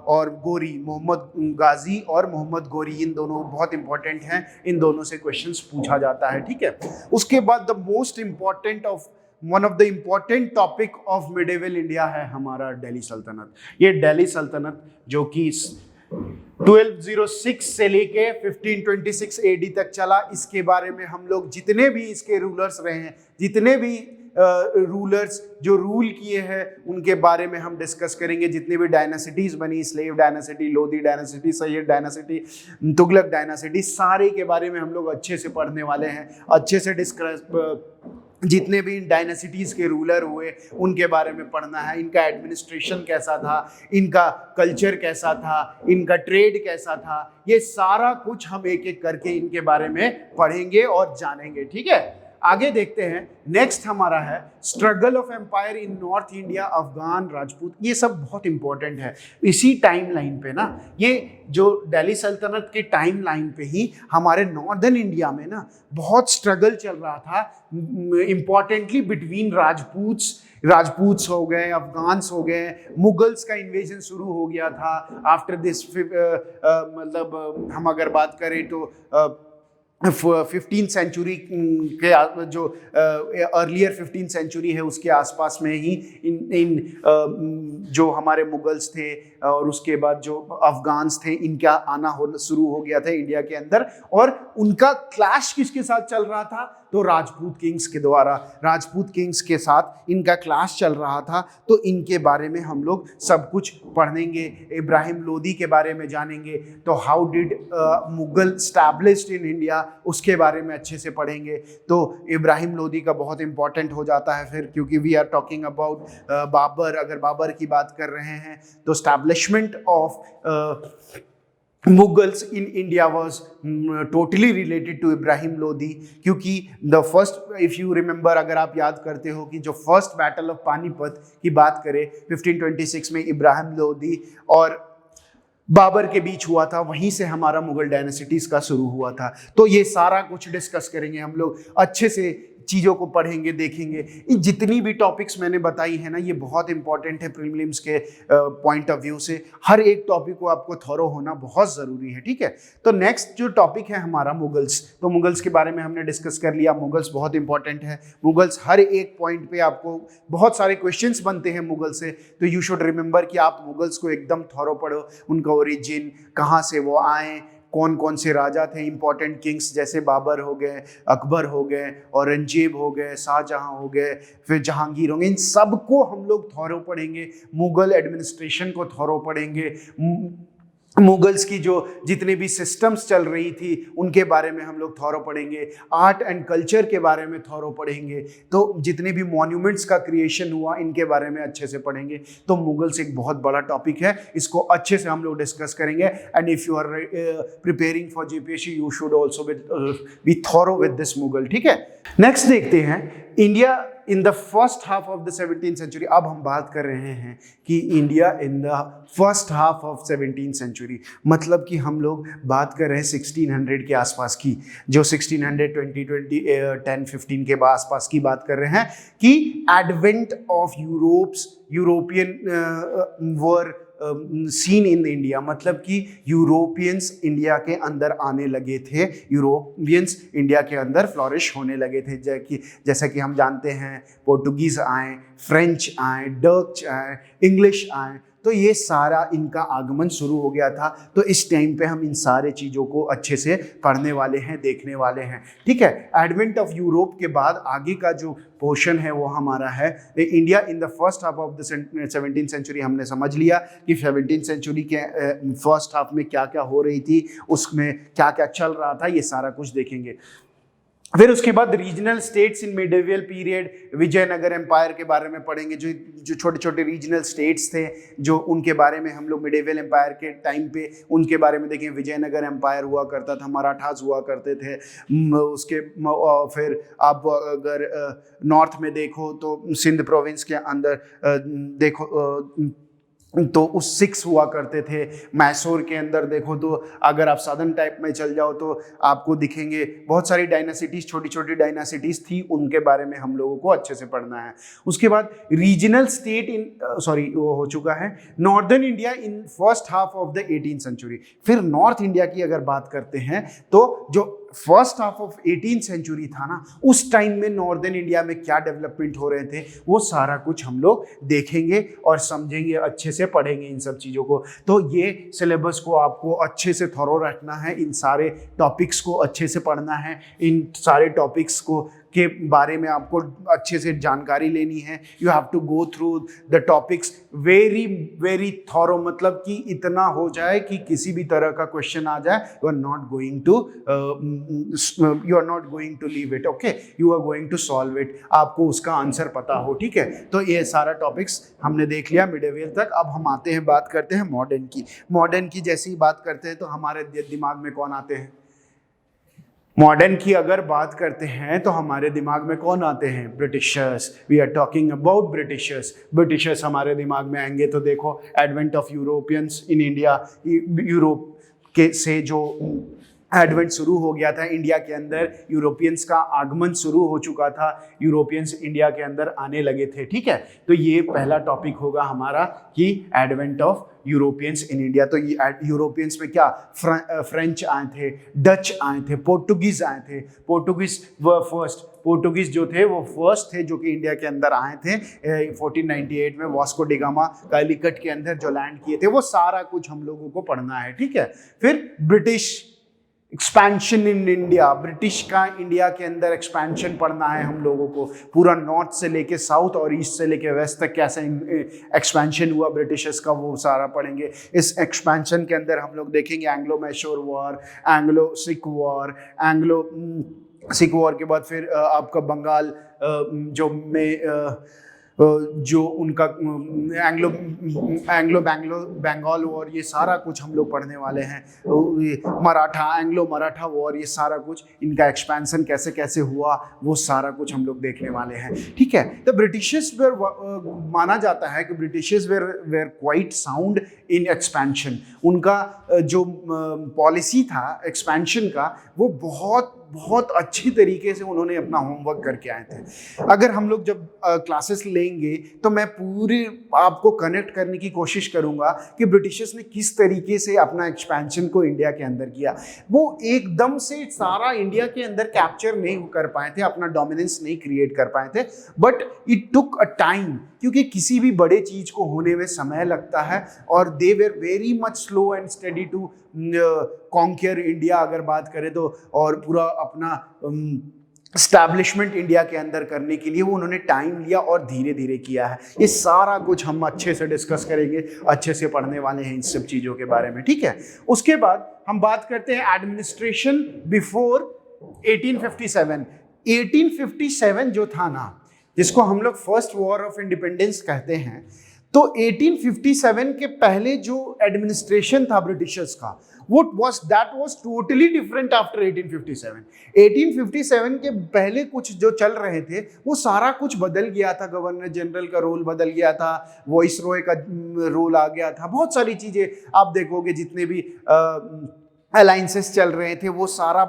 Speaker 1: और गोरी, मोहम्मद गाजी और मोहम्मद गोरी, इन दोनों बहुत इंपॉर्टेंट हैं, इन दोनों से क्वेश्चंस पूछा जाता है, ठीक है। उसके बाद the most important one of the important topic of medieval India है हमारा दिल्ली सल्तनत। ये दिल्ली सल्तनत जो कि 1206 से लेके 1526 AD तक चला, इसके बारे में हम लोग जितने भी इसके रूलर्स रहे हैं, जितने भी रूलर्स जो रूल किए हैं, उनके बारे में हम डिस्कस करेंगे। जितनी भी डायनासिटीज बनी, स्लेव डायनासिटी, लोधी डायनासिटी, सैयद डायनासिटी, तुगलक डायनासिटी, सारे के बारे में हम लोग अच्छे से पढ़ने वाले हैं, अच्छे से डिस्कस। जितने भी डायनासिटीज़ के रूलर हुए उनके बारे में पढ़ना है, इनका एडमिनिस्ट्रेशन कैसा था, इनका कल्चर कैसा था, इनका ट्रेड कैसा था, ये सारा कुछ हम एक एक करके इनके बारे में पढ़ेंगे और जानेंगे, ठीक है। आगे देखते हैं, नेक्स्ट हमारा है struggle of empire in north India, Afghan, Rajput. ये सब बहुत इंपॉर्टेंट है। इसी टाइम लाइन पे ना, ये जो दिल्ली सल्तनत के टाइम लाइन पे ही हमारे नॉर्दर्न इंडिया में ना बहुत स्ट्रगल चल रहा था, इंपॉर्टेंटली बिटवीन राजपूत्स हो गए, अफगान्स हो गए, मुगल्स का इन्वेजन शुरू हो गया था आफ्टर दिस। मतलब हम अगर बात करें तो 15th सेंचुरी के जो अर्लियर 15th सेंचुरी है उसके आसपास में ही इन जो हमारे मुगल्स थे और उसके बाद जो अफगान्स थे, इनका आना होना शुरू हो गया था इंडिया के अंदर। और उनका क्लैश किसके साथ चल रहा था? तो राजपूत किंग्स के द्वारा, राजपूत किंग्स के साथ इनका क्लैश चल रहा था। तो इनके बारे में हम लोग सब कुछ पढ़ेंगे, इब्राहिम लोदी के बारे में जानेंगे। तो how did Mughal established in India, उसके बारे में अच्छे से पढ़ेंगे। तो इब्राहिम लोदी का बहुत इंपॉर्टेंट हो जाता है फिर, क्योंकि we are talking about Babur. अगर बाबर की बात कर रहे हैं तो establishment of Mughals in India was totally related to Ibrahim Lodi, क्योंकि the first, if you remember, अगर आप याद करते हो कि जो फर्स्ट बैटल ऑफ पानीपत की बात करें 1526 में इब्राहिम लोदी और बाबर के बीच हुआ था, वहीं से हमारा मुगल डायनेसिटीज़ का शुरू हुआ था। तो ये सारा कुछ डिस्कस करेंगे हम लोग, अच्छे से चीज़ों को पढ़ेंगे, देखेंगे। ये जितनी भी टॉपिक्स मैंने बताई है ना, ये बहुत इंपॉर्टेंट है प्रीलिम्स के पॉइंट ऑफ व्यू से। हर एक टॉपिक को आपको थॉरो होना बहुत ज़रूरी है, ठीक है। तो नेक्स्ट जो टॉपिक है हमारा मुगल्स, तो मुगल्स के बारे में हमने डिस्कस कर लिया। मुगल्स बहुत इंपॉर्टेंट है। मुगल्स हर एक पॉइंट पे आपको बहुत सारे क्वेश्चंस बनते हैं मुगल से, तो यू शुड रिमेंबर कि आप मुगल्स को एकदम थॉरो पढ़ो, उनका ओरिजिन, कहाँ से वो आए, कौन कौन से राजा थे, इंपॉर्टेंट किंग्स जैसे बाबर हो गए, अकबर हो गए, औरंगजेब हो गए, शाहजहां हो गए, फिर जहांगीर होंगे, इन सबको हम लोग थॉरो पढ़ेंगे। मुगल एडमिनिस्ट्रेशन को थॉरो पढ़ेंगे। मुगल्स की जो जितने भी सिस्टम्स चल रही थी उनके बारे में हम लोग थॉरो पढ़ेंगे। आर्ट एंड कल्चर के बारे में थॉरो पढ़ेंगे। तो जितने भी मॉन्यूमेंट्स का क्रिएशन हुआ इनके बारे में अच्छे से पढ़ेंगे। तो मुगल्स एक बहुत बड़ा टॉपिक है, इसको अच्छे से हम लोग डिस्कस करेंगे। And if you are preparing for GPSC you should also be thorough with this Mughal, ठीक है। नेक्स्ट देखते हैं India in the first half of the 17th century. अब हम बात कर रहे हैं कि India in the first half of 17th century, मतलब कि हम लोग बात कर रहे हैं 1600 के आसपास की, जो 1600 10-15 के आसपास की बात कर रहे हैं कि advent of European were seen in India, मतलब कि यूरोपियंस इंडिया के अंदर आने लगे थे, यूरोपियंस इंडिया के अंदर फ्लॉरिश होने लगे थे। जैसा कि हम जानते हैं पोर्टुगीज़ आए, फ्रेंच आए, डच आए, इंग्लिश आए, तो ये सारा इनका आगमन शुरू हो गया था। तो इस टाइम पे हम इन सारे चीज़ों को अच्छे से पढ़ने वाले हैं, देखने वाले हैं, ठीक है। एडवेंट ऑफ यूरोप के बाद आगे का जो पोर्शन है वो हमारा है India in the first half of the 17th century. हमने समझ लिया कि 17th सेंचुरी के फर्स्ट हाफ में क्या क्या हो रही थी, उसमें क्या क्या चल रहा था, ये सारा कुछ देखेंगे। फिर उसके बाद regional states in medieval period, Vijayanagar empire के बारे में पढ़ेंगे। जो छोटे छोटे रीजनल स्टेट्स थे जो उनके बारे में हम लोग मिडिवियल एम्पायर के टाइम पे उनके बारे में देखें। विजयनगर एम्पायर हुआ करता था, मराठास हुआ करते थे। उसके फिर आप अगर नॉर्थ में देखो तो सिंध प्रोविंस के अंदर देखो तो उस 6 हुआ करते थे। मैसूर के अंदर देखो तो अगर आप सदर्न टाइप में चल जाओ तो आपको दिखेंगे बहुत सारी डायनासिटीज़, छोटी छोटी डायनासिटीज़ थी, उनके बारे में हम लोगों को अच्छे से पढ़ना है। उसके बाद रीजनल स्टेट इन वो हो चुका है northern India in first half of the 18th century. फिर नॉर्थ इंडिया की अगर बात करते हैं तो जो first half of 18th century था ना, उस टाइम में नॉर्दर्न इंडिया में क्या डेवलपमेंट हो रहे थे वो सारा कुछ हम लोग देखेंगे और समझेंगे, अच्छे से पढ़ेंगे इन सब चीज़ों को। तो ये सिलेबस को आपको अच्छे से थॉरो रखना है, इन सारे टॉपिक्स को अच्छे से पढ़ना है, इन सारे टॉपिक्स को के बारे में आपको अच्छे से जानकारी लेनी है। You have to go through the topics very very thorough, मतलब कि इतना हो जाए कि किसी भी तरह का क्वेश्चन आ जाए you are not going to leave it, okay, you are going to solve it, आपको उसका आंसर पता हो, ठीक है। तो ये सारा टॉपिक्स हमने देख लिया मिडिवियल तक। अब हम आते हैं, बात करते हैं मॉडर्न की। मॉडर्न की जैसे ही बात करते हैं तो हमारे दिमाग में कौन आते हैं? मॉडर्न की अगर बात करते हैं तो हमारे दिमाग में कौन आते हैं? Britishers. We are talking about Britishers. Britishers हमारे दिमाग में आएंगे तो देखो advent of Europeans in India, Europe के से जो एडवेंट शुरू हो गया था इंडिया के अंदर, यूरोपियंस का आगमन शुरू हो चुका था, यूरोपियंस इंडिया के अंदर आने लगे थे, ठीक है। तो ये पहला टॉपिक होगा हमारा कि advent of Europeans in India. तो ये यूरोपियंस में क्या, फ्रेंच आए थे, डच आए थे, पोर्टुगीज आए थे। पोर्टुगीज व फर्स्ट, पोर्टुगीज जो थे वो फर्स्ट थे जो कि इंडिया के अंदर आए थे 1498 में। वास्को डी गामा कालीकट के अंदर जो लैंड किए थे, वो सारा कुछ हम लोगों को पढ़ना है, ठीक है। फिर British expansion in India, British का इंडिया के अंदर एक्सपेंशन पढ़ना है हम लोगों को। पूरा नॉर्थ से लेके साउथ और ईस्ट से लेके वेस्ट तक कैसे एक्सपेंशन हुआ ब्रिटिशर्स का, वो सारा पढ़ेंगे। इस एक्सपेंशन के अंदर हम लोग देखेंगे Anglo Mysore war, Anglo Sikh war, Anglo Sikh war के बाद फिर आपका बंगाल जो उनका एंग्लो बंगाल वॉर, ये सारा कुछ हम लोग पढ़ने वाले हैं। एंग्लो मराठा वॉर, ये सारा कुछ इनका एक्सपेंशन कैसे कैसे हुआ वो सारा कुछ हम लोग देखने वाले हैं, ठीक है। तो ब्रिटिशर्स माना जाता है कि Britishers were quite sound in expansion. उनका जो पॉलिसी था एक्सपेंशन का वो बहुत अच्छी तरीके से उन्होंने अपना होमवर्क करके आए थे। अगर हम लोग जब क्लासेस लेंगे तो मैं पूरे आपको कनेक्ट करने की कोशिश करूंगा कि ब्रिटिशर्स ने किस तरीके से अपना एक्सपेंशन को इंडिया के अंदर किया। वो एकदम से सारा इंडिया के अंदर कैप्चर नहीं कर पाए थे, अपना डोमिनेंस नहीं क्रिएट कर पाए थे, but it took a time, क्योंकि किसी भी बड़े चीज को होने में समय लगता है। और they were very much slow and steady to conquer India अगर बात करें तो, और पूरा अपना स्टैब्लिशमेंट इंडिया के अंदर करने के लिए वो उन्होंने टाइम लिया और धीरे धीरे किया है। ये सारा कुछ हम अच्छे से डिस्कस करेंगे, अच्छे से पढ़ने वाले हैं इन सब चीज़ों के बारे में, ठीक है। उसके बाद हम बात करते हैं एडमिनिस्ट्रेशन बिफोर 1857। 1857 जो था ना, जिसको हम लोग फर्स्ट वॉर ऑफ इंडिपेंडेंस कहते हैं, तो 1857 के पहले जो एडमिनिस्ट्रेशन था ब्रिटिशर्स का, that was totally different after 1857. 1857 के पहले कुछ जो चल रहे थे वो सारा कुछ बदल गया था। गवर्नर जनरल का रोल बदल गया था, वॉइस रॉय का रोल आ गया था, बहुत सारी चीजें आप देखोगे, जितने भी अलायंसेस चल रहे थे वो सारा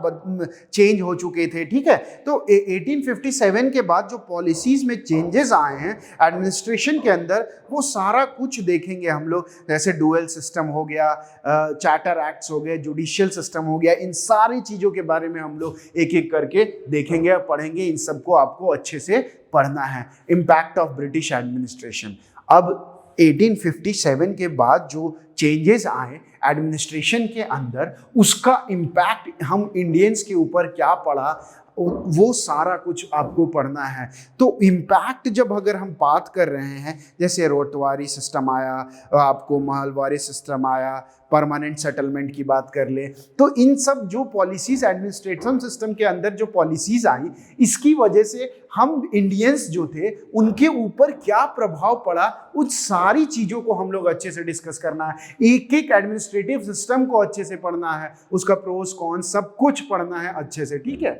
Speaker 1: चेंज हो चुके थे, ठीक है। तो 1857 के बाद जो पॉलिसीज में चेंजेस आए हैं एडमिनिस्ट्रेशन के अंदर, वो सारा कुछ देखेंगे हम लोग। जैसे डुअल सिस्टम हो गया, चार्टर एक्ट्स हो गए, जुडिशियल सिस्टम हो गया, इन सारी चीज़ों के बारे में हम लोग एक एक करके देखेंगे और पढ़ेंगे। इन सबको आपको अच्छे से पढ़ना है। Impact of British administration. अब 1857 के बाद जो चेंजेस आए एडमिनिस्ट्रेशन के अंदर, उसका इम्पैक्ट हम इंडियंस के ऊपर क्या पड़ा, वो सारा कुछ आपको पढ़ना है। तो इम्पैक्ट जब अगर हम बात कर रहे हैं, जैसे रोटवारी सिस्टम आया, आपको महलवारी सिस्टम आया, परमानेंट सेटलमेंट की बात कर ले, तो इन सब जो पॉलिसीज एडमिनिस्ट्रेशन सिस्टम के अंदर जो पॉलिसीज आई, इसकी वजह से हम इंडियंस जो थे उनके ऊपर क्या प्रभाव पड़ा, उन सारी चीज़ों को हम लोग अच्छे से डिस्कस करना है। एक एक एडमिनिस्ट्रेटिव सिस्टम को अच्छे से पढ़ना है, उसका प्रोस कॉन सब कुछ पढ़ना है अच्छे से, ठीक है।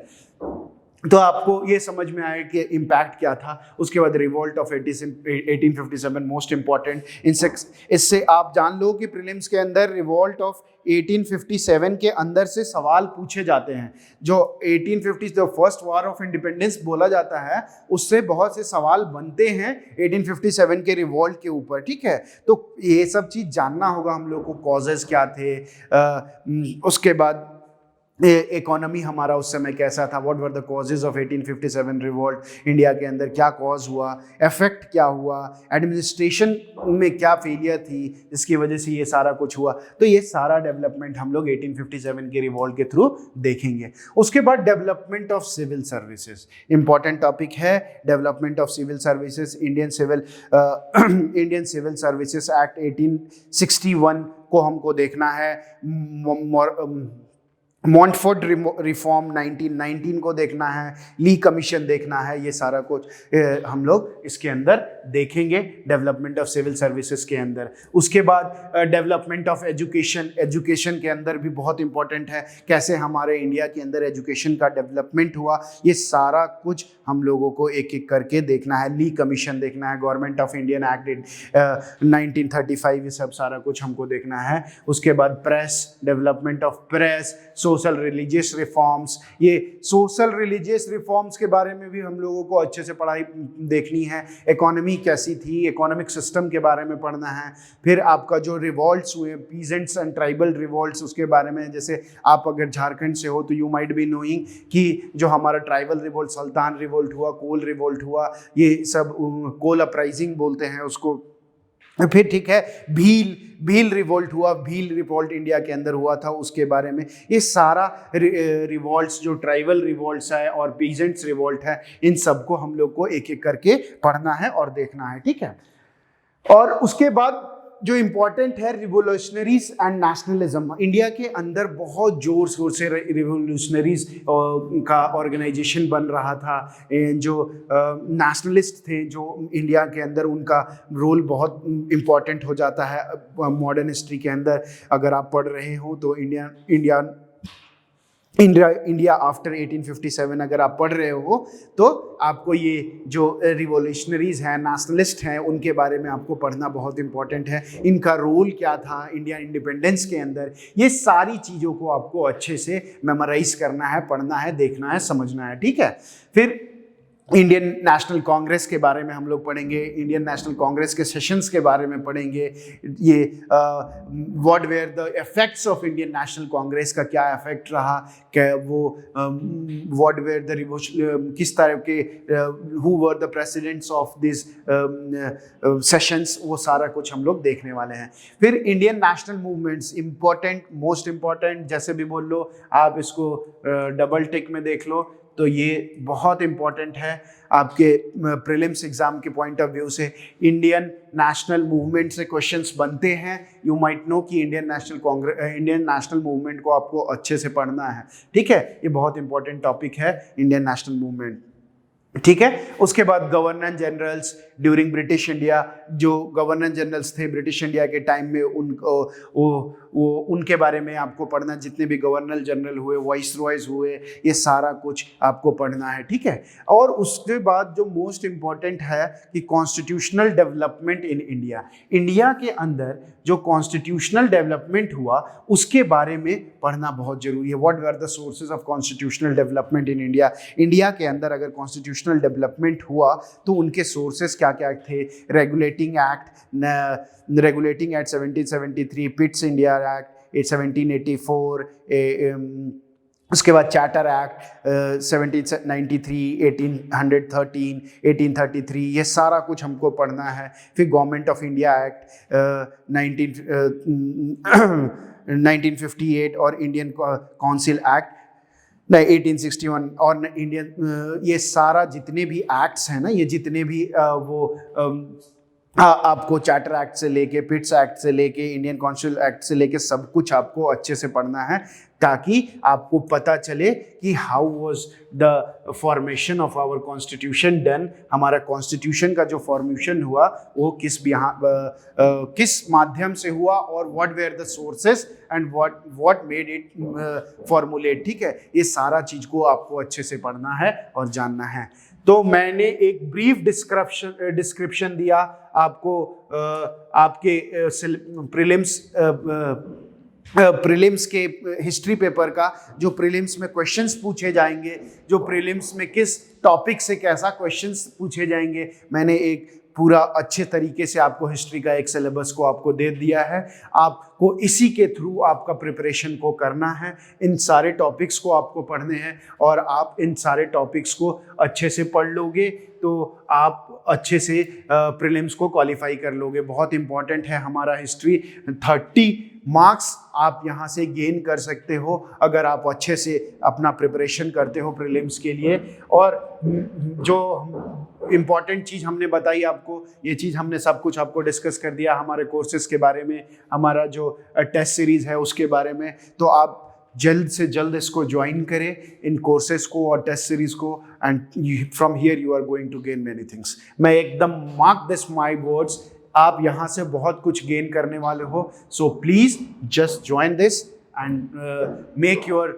Speaker 1: तो आपको ये समझ में आया कि इम्पैक्ट क्या था। उसके बाद रिवोल्ट ऑफ 1857 मोस्ट इंपॉर्टेंट, इससे आप जान लो कि प्रीलिम्स के अंदर रिवोल्ट ऑफ 1857 के अंदर से सवाल पूछे जाते हैं। जो 1850 जो फर्स्ट वॉर ऑफ इंडिपेंडेंस बोला जाता है, उससे बहुत से सवाल बनते हैं 1857 के रिवोल्ट के ऊपर, ठीक है। तो ये सब चीज़ जानना होगा हम लोग को, कॉजेज क्या थे, उसके बाद इकोनॉमी हमारा उस समय कैसा था, what were the causes of 1857 revolt, India के अंदर क्या कॉज हुआ, इफेक्ट क्या हुआ, एडमिनिस्ट्रेशन में क्या फेलियर थी जिसकी वजह से ये सारा कुछ हुआ। तो ये सारा डेवलपमेंट हम लोग 1857 के रिवोल्ट के थ्रू देखेंगे। उसके बाद development of civil services, important topic है development of civil services. Indian civil services act 1861 को हमको देखना है, मॉन्टफोर्ड रिफॉर्म 1919 को देखना है, ली कमीशन देखना है, ये सारा कुछ हम लोग इसके अंदर देखेंगे डेवलपमेंट ऑफ सिविल सर्विसेज के अंदर। उसके बाद डेवलपमेंट ऑफ एजुकेशन, एजुकेशन के अंदर भी बहुत इंपॉर्टेंट है, कैसे हमारे इंडिया के अंदर एजुकेशन का डेवलपमेंट हुआ, ये सारा कुछ हम लोगों को एक एक करके देखना है। ली कमीशन देखना है, गवर्नमेंट ऑफ इंडियन एक्ट 1935, ये सब सारा कुछ हमको देखना है। उसके बाद press, development of press, social religious reforms, ये सोशल रिलीजियस रिफॉर्म्स के बारे में भी हम लोगों को अच्छे से पढ़ाई देखनी है। इकोनॉमी कैसी थी, इकोनॉमिक सिस्टम के बारे में पढ़ना है। फिर आपका जो रिवॉल्ट्स हुए, पीजेंट्स एंड ट्राइबल रिवॉल्ट्स, उसके बारे में, जैसे आप अगर झारखंड से हो तो यू माइट बी नोइंग कि जो हमारा ट्राइबल रिवॉल्ट, सुल्तान रिवॉल्ट हुआ, कोल रिवॉल्ट हुआ, ये सब कोल अपराइजिंग बोलते हैं उसको। फिर ठीक है, भील रिवोल्ट हुआ, भील रिवोल्ट इंडिया के अंदर हुआ था, उसके बारे में। ये सारा रिवोल्ट्स जो ट्राइबल रिवोल्ट्स है और पीजेंट्स रिवोल्ट है, इन सबको हम लोग को एक एक करके पढ़ना है और देखना है, ठीक है। और उसके बाद जो इम्पोर्टेंट है, रिवोल्यूशनरीज एंड नेशनलिज्म। इंडिया के अंदर बहुत जोर शोर से रिवोल्यूशनरीज का ऑर्गेनाइजेशन बन रहा था। जो नेशनलिस्ट थे जो इंडिया के अंदर, उनका रोल बहुत इम्पोर्टेंट हो जाता है मॉडर्न हिस्ट्री के अंदर। अगर आप पढ़ रहे हो तो इंडिया आफ्टर 1857 अगर आप पढ़ रहे हो तो आपको ये जो रिवोल्यूशनरीज हैं, नेशनलिस्ट हैं, उनके बारे में आपको पढ़ना बहुत इंपॉर्टेंट है। इनका रोल क्या था इंडिया इंडिपेंडेंस के अंदर, ये सारी चीज़ों को आपको अच्छे से मेमोराइज करना है, पढ़ना है, देखना है, समझना है, ठीक है। फिर इंडियन नेशनल कांग्रेस के बारे में हम लोग पढ़ेंगे, इंडियन नेशनल कांग्रेस के सेशंस के बारे में पढ़ेंगे। ये what were the effects of Indian National Congress का क्या इफेक्ट रहा, क्या वो व्हाट वेयर द किस तरह के who were the presidents of this sessions, वो सारा कुछ हम लोग देखने वाले हैं। फिर Indian national movements, important, most important, जैसे भी बोल लो आप, इसको डबल टिक में देख लो, तो ये बहुत इंपॉर्टेंट है आपके प्रीलिम्स एग्जाम के पॉइंट ऑफ व्यू से। इंडियन नेशनल मूवमेंट से क्वेश्चंस बनते हैं। यू माइट नो कि इंडियन नेशनल मूवमेंट को आपको अच्छे से पढ़ना है, ठीक है। ये बहुत इंपॉर्टेंट टॉपिक है इंडियन नेशनल मूवमेंट, ठीक है। उसके बाद governor generals during British India, जो गवर्नर जनरल्स थे ब्रिटिश इंडिया के टाइम में, उनके बारे में आपको पढ़ना। जितने भी गवर्नर जनरल हुए, वाइस रॉयज हुए, ये सारा कुछ आपको पढ़ना है, ठीक है। और उसके बाद जो मोस्ट इम्पॉर्टेंट है कि constitutional development in India, India के अंदर जो कॉन्स्टिट्यूशनल डेवलपमेंट हुआ उसके बारे में पढ़ना बहुत जरूरी है। What were the sources of constitutional development in India, India के अंदर अगर कॉन्स्टिट्यूशनल डेवलपमेंट हुआ तो उनके सोर्सेज क्या क्या थे। Regulating act 1773, Pitt's India act 1784, उसके बाद चार्टर एक्ट 1793, 1813, 1833, ये सारा कुछ हमको पढ़ना है। फिर गवर्नमेंट ऑफ इंडिया एक्ट 1958 और इंडियन काउंसिल एक्ट 1861 और इंडियन, ये सारा जितने भी एक्ट्स हैं ना, ये जितने भी आपको चार्टर एक्ट से लेके, पिट्स एक्ट से लेके, इंडियन काउंसिल एक्ट से लेके सब कुछ आपको अच्छे से पढ़ना है, ताकि आपको पता चले कि how was the formation of our constitution done, हमारा कॉन्स्टिट्यूशन का जो फॉर्मेशन हुआ वो किस माध्यम से हुआ, और what were the sources and what made it formulate. ठीक है, ये सारा चीज को आपको अच्छे से पढ़ना है और जानना है। तो मैंने एक ब्रीफ डिस्क्रिप्शन दिया आपको आपके प्रीलिम्स के हिस्ट्री पेपर का, जो प्रीलिम्स में क्वेश्चंस पूछे जाएंगे, जो प्रीलिम्स में किस टॉपिक से कैसा क्वेश्चंस पूछे जाएंगे, मैंने एक पूरा अच्छे तरीके से आपको हिस्ट्री का एक सिलेबस को आपको दे दिया है। आपको इसी के थ्रू आपका प्रिपरेशन को करना है, इन सारे टॉपिक्स को आपको पढ़ने हैं, और आप इन सारे टॉपिक्स को अच्छे से पढ़ लोगे तो आप अच्छे से प्रीलिम्स को क्वालिफाई कर लोगे। बहुत इंपॉर्टेंट है हमारा हिस्ट्री। 30 मार्क्स आप यहाँ से गेन कर सकते हो अगर आप अच्छे से अपना प्रिपरेशन करते हो प्रीलिम्स के लिए। और जो इम्पॉर्टेंट चीज़ हमने बताई आपको, ये चीज़ हमने सब कुछ आपको डिस्कस कर दिया, हमारे कोर्सेज़ के बारे में, हमारा जो टेस्ट सीरीज़ है उसके बारे में। तो आप जल्द से जल्द इसको ज्वाइन करें, इन कोर्सेज को और टेस्ट सीरीज को, and from here you are going to gain many things. मैं एकदम मार्क दिस माय वर्ड्स, आप यहाँ से बहुत कुछ गेन करने वाले हो। So please just join this and make your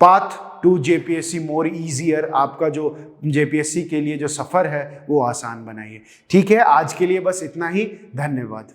Speaker 1: path to JPSC more easier. आपका जो जेपीएससी के लिए जो सफ़र है वो आसान बनाइए। ठीक है, आज के लिए बस इतना ही। धन्यवाद।